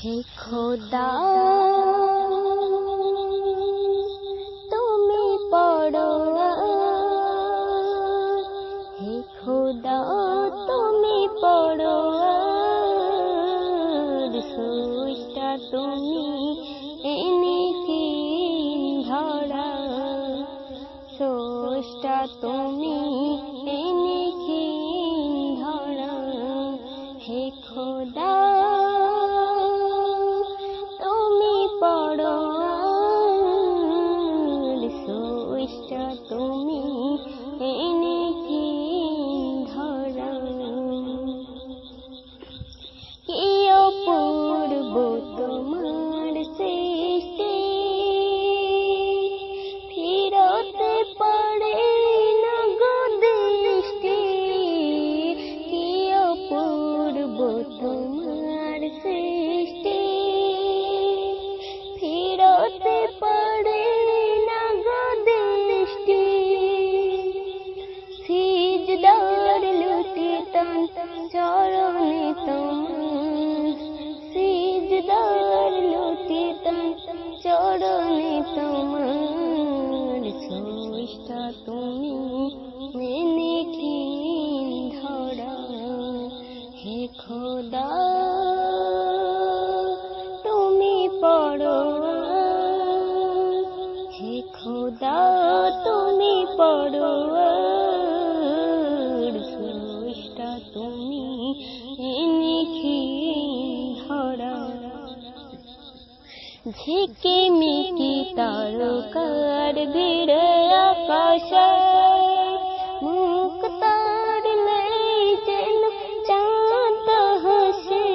হে খোদা তুমি পরোয়ার, হে খোদা তুমি পরোয়ার, স্রষ্টা তুমি এনিখিন ধরা, স্রষ্টা তুমি এনিখিন ধরা। হে খোদা তুমি পরোয়ার, স্রষ্টা তুমি এনিখিন ধরা। কি অপূর্ব তোমার সৃষ্টি, ফিরতে পারে না গো দৃষ্টি। কি অপূর্ব তোমার সৃষ্টি, ফিরতে পারে না গো দৃষ্টি। সিজদার লুটিতাম চরণে তোমার, সিজদার লুটিতাম চরণে তোমার, স্রষ্টা তুমি এনিখিন ধরা। হে খোদা তুমি পরোয়ার, হে খোদা তুমি পরোয়ার, স্রষ্টা তুমি এনিখিন ধরা। ঝিকিমিকি তারকার ভিড়ে আকাশে, মুখ তাড়লে যেন চাঁদ হাসে।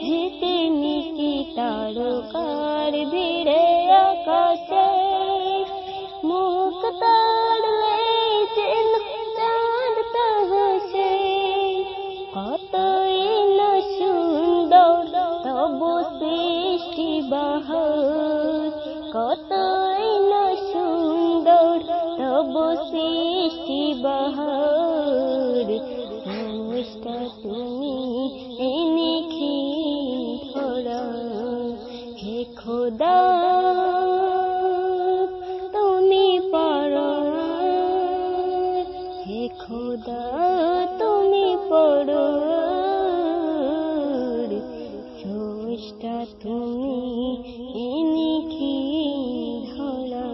ঝিকিমিকি তারকার ভিড়ে আকাশে, মুখ তাড়লে যেন চাঁদ হাসে। কতই না সুন্দর তব সৃষ্টি বাহার, কতই না সুন্দর তব সৃষ্টি বাহার, স্রষ্টা তুমি এনিখিন ধরা। হে খোদা তুমি পরোয়ার, হে খোদা তুমি পরোয়ার, স্রষ্টা তুমি এনিখিন ধরা,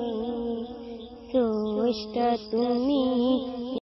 স্রষ্টা তুমি